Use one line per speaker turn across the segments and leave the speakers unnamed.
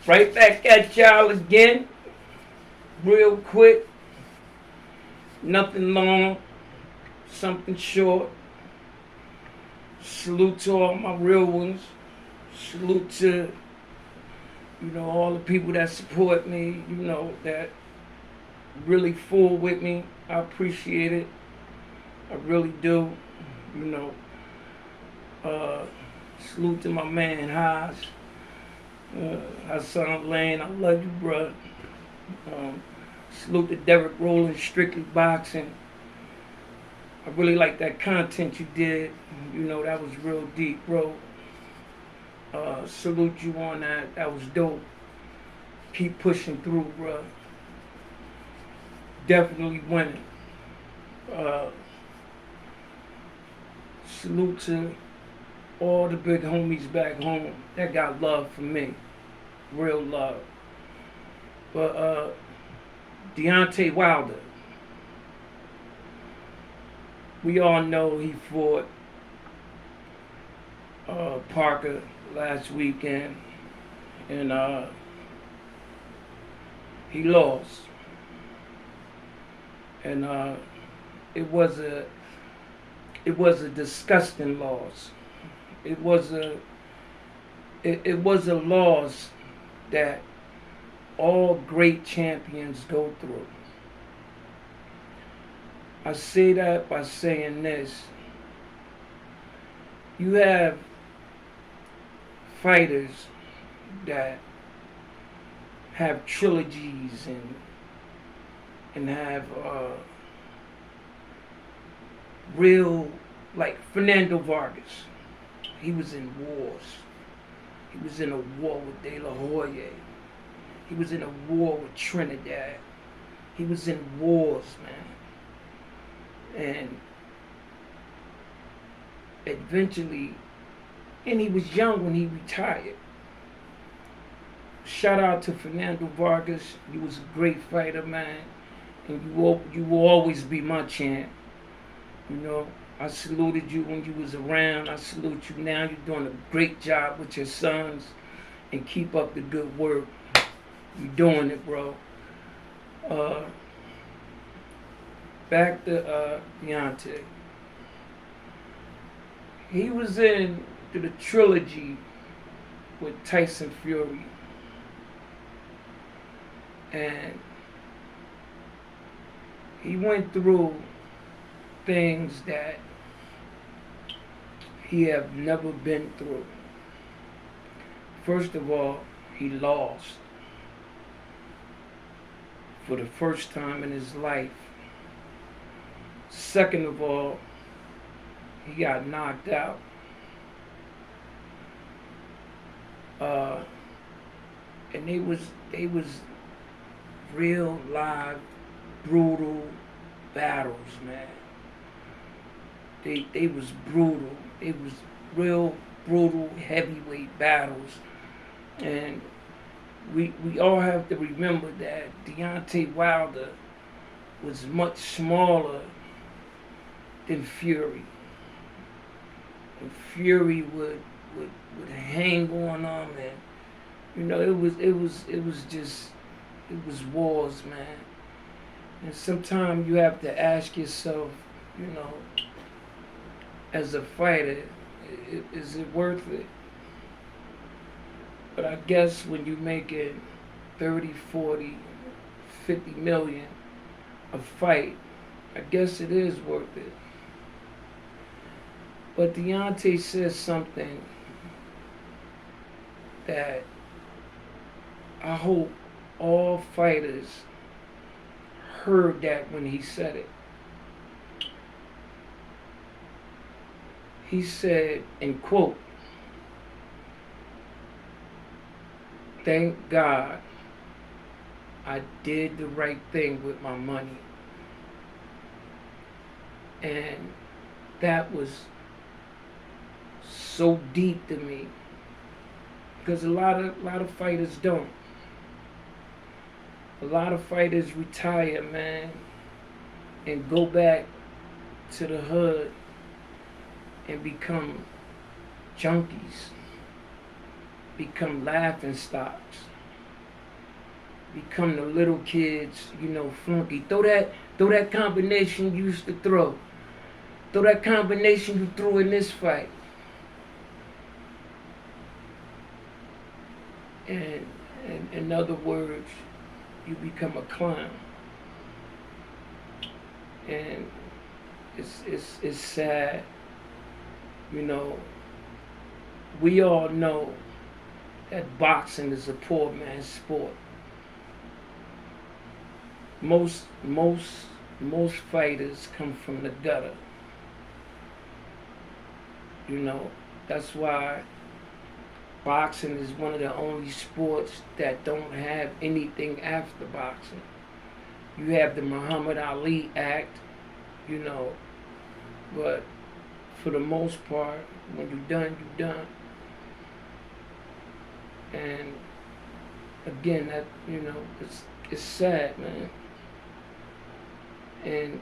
Right back at y'all again, real quick. Nothing long, something short. Salute to all my real ones. Salute to, all the people that support me, that really fool with me. I appreciate it. I really do. You know, uh, salute to my man Haas. Hassan Lane, I love you, bro. Um, Salute to Derek Rowland, Strictly Boxing. I really like that content you did. That was real deep, bro. Salute you on that. That was dope. Keep pushing through, bro. Definitely winning. Uh, Salute to all the big homies back home that got love for me. Real love. But Deontay Wilder, we all know he fought Parker last weekend, and he lost. And it was a disgusting loss. It was a loss that all great champions go through. I say that by saying this. You have fighters that have trilogies and have real, like Fernando Vargas. He was in wars. He was in a war with De La Hoya. He was in a war with Trinidad. He was in wars, man. And eventually, and he was young when he retired. Shout out to Fernando Vargas. You was a great fighter, man. And you will always be my champ. I saluted you when you was around. I salute you now. You're doing a great job with your sons. And keep up the good work. You're doing it, bro. Back to Deontay. He was in the trilogy with Tyson Fury. And he went through things that he have never been through. First of all, he lost for the first time in his life. Second of all, he got knocked out. And they was real live, brutal battles, man. They was brutal. It was real brutal heavyweight battles. And we all have to remember that Deontay Wilder was much smaller than Fury. And Fury would hang on him, and it was wars, man. And sometimes you have to ask yourself, as a fighter, is it worth it? But I guess when you make it 30, 40, 50 million a fight, I guess it is worth it. But Deontay says something that I hope all fighters heard that when he said it. He said, and quote, "Thank God I did the right thing with my money." And that was so deep to me, because a lot of fighters don't. A lot of fighters retire, man, and go back to the hood and become junkies, become laughing stocks. become the little kids, flunky. Throw that combination you used to throw. Throw that combination you threw in this fight. And in other words, you become a clown. And it's sad. We all know that boxing is a poor man's sport. Most fighters come from the gutter. That's why boxing is one of the only sports that don't have anything after boxing. You have the Muhammad Ali Act, but for the most part, when you're done, you're done. And again, that it's sad, man. And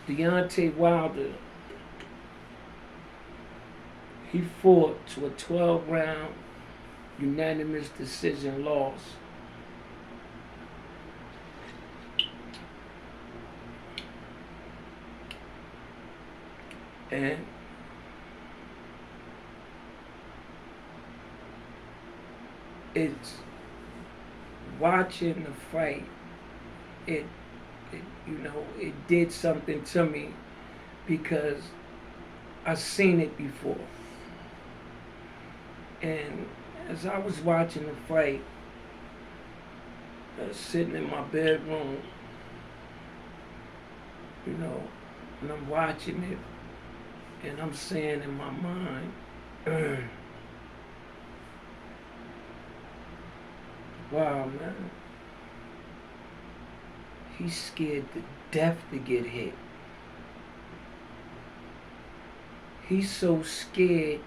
Deontay Wilder, he fought to a 12-round unanimous decision loss. And it's watching the fight, it did something to me because I've seen it before. And as I was watching the fight, I was sitting in my bedroom, and I'm watching it, and I'm saying in my mind, wow, man, he's scared to death to get hit. He's so scared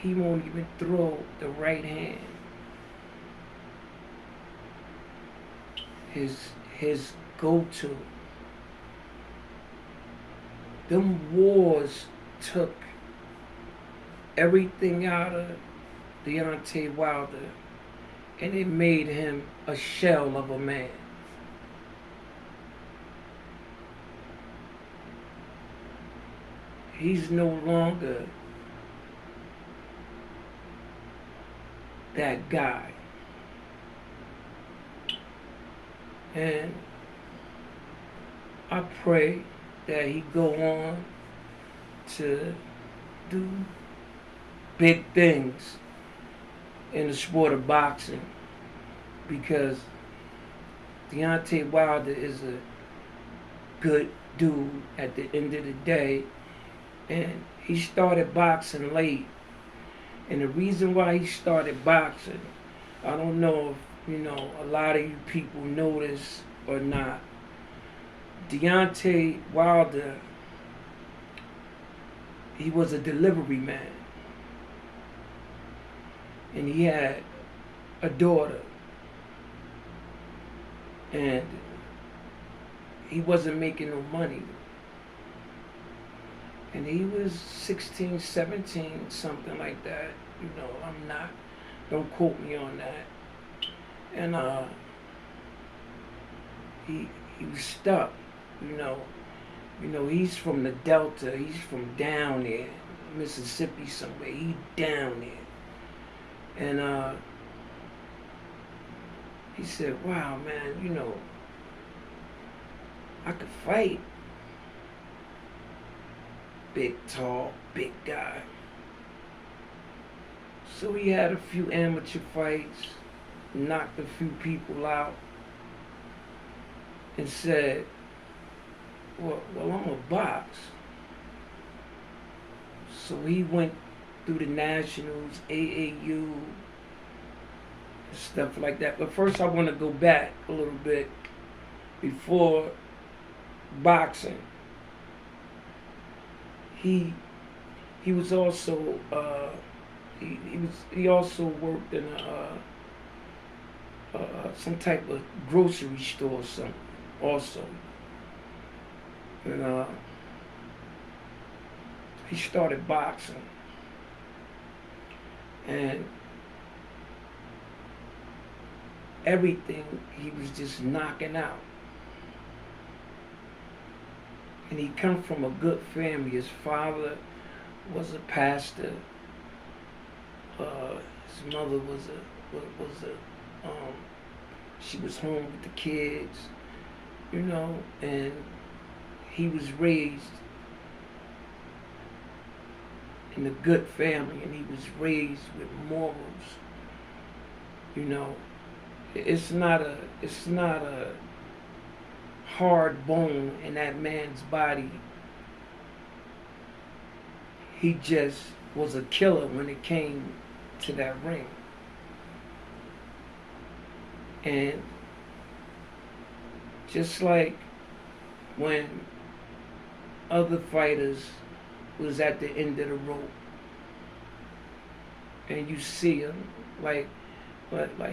he won't even throw the right hand. His go-to. Them wars took everything out of Deontay Wilder, and it made him a shell of a man. He's no longer that guy. And I pray that he go on to do big things in the sport of boxing, because Deontay Wilder is a good dude at the end of the day, and he started boxing late. And the reason why he started boxing, I don't know if a lot of you people know this or not. Deontay Wilder, he was a delivery man, and he had a daughter, and he wasn't making no money. And he was 16, 17, something like that. I'm not, don't quote me on that. And he was stuck, he's from the Delta, he's from down there, Mississippi somewhere, he down there. And he said, wow, man, I could fight. Big, tall, big guy. So he had a few amateur fights, knocked a few people out, and said, well, I'm a box. So he went through the Nationals, AAU, and stuff like that. But first I want to go back a little bit before boxing. He was also he also worked in some type of grocery store or something also. And he started boxing, and everything he was just knocking out. And he come from a good family. His father was a pastor. His mother was a she was home with the kids, and he was raised in a good family, and he was raised with morals. You know, it's not a hard bone in that man's body. He just was a killer when it came to that ring. And just like when other fighters was at the end of the rope, and you see him like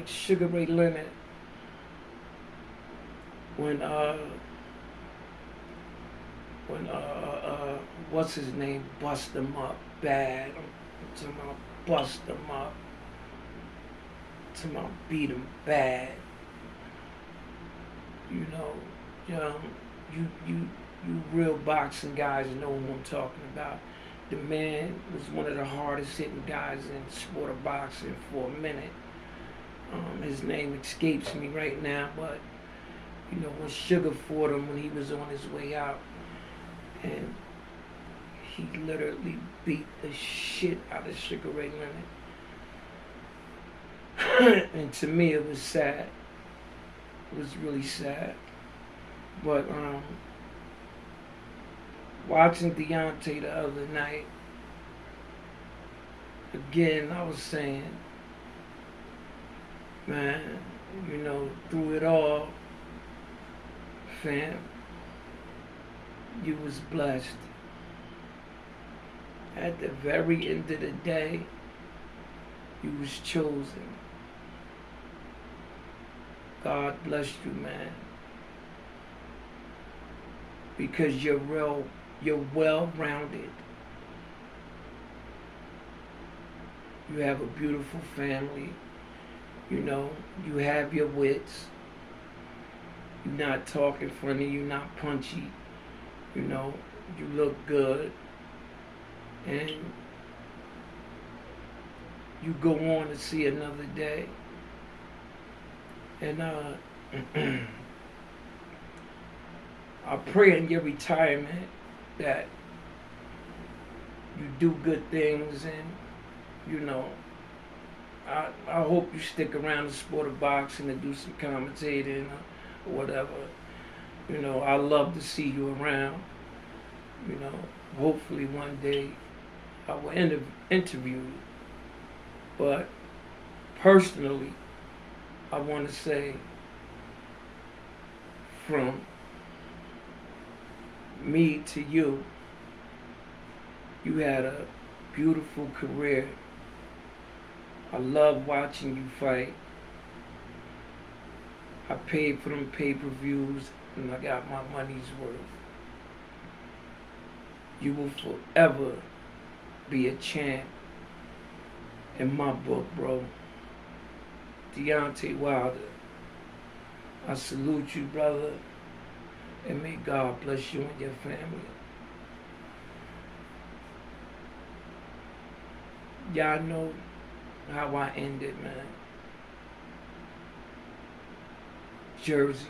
Sugar Ray Leonard when what's his name bust him up bad. I'm talking about bust him up. I'm talking about beat him bad. You know, you real boxing guys know who I'm talking about. The man was one of the hardest hitting guys in the sport of boxing for a minute. His name escapes me right now, but when Sugar fought him when he was on his way out, and he literally beat the shit out of Sugar Ray Leonard. And to me, it was sad. It was really sad. But watching Deonte the other night, again, I was saying, man, through it all, fam, you was blessed. At the very end of the day, you was chosen. God bless you, man. Because you're well-rounded. You have a beautiful family. You have your wits. You're not talking funny. You're not punchy. You look good. And you go on to see another day. And I pray in your retirement that you do good things, and I hope you stick around the sport of boxing and do some commentating or whatever. I love to see you around. Hopefully one day I will interview you. But personally, I want to say, from me to you, you had a beautiful career. I love watching you fight. I paid for them pay-per-views and I got my money's worth. You will forever be a champ in my book, bro. Deontay Wilder, I salute you, brother, and may God bless you and your family. Y'all know how I ended, man. Jersey.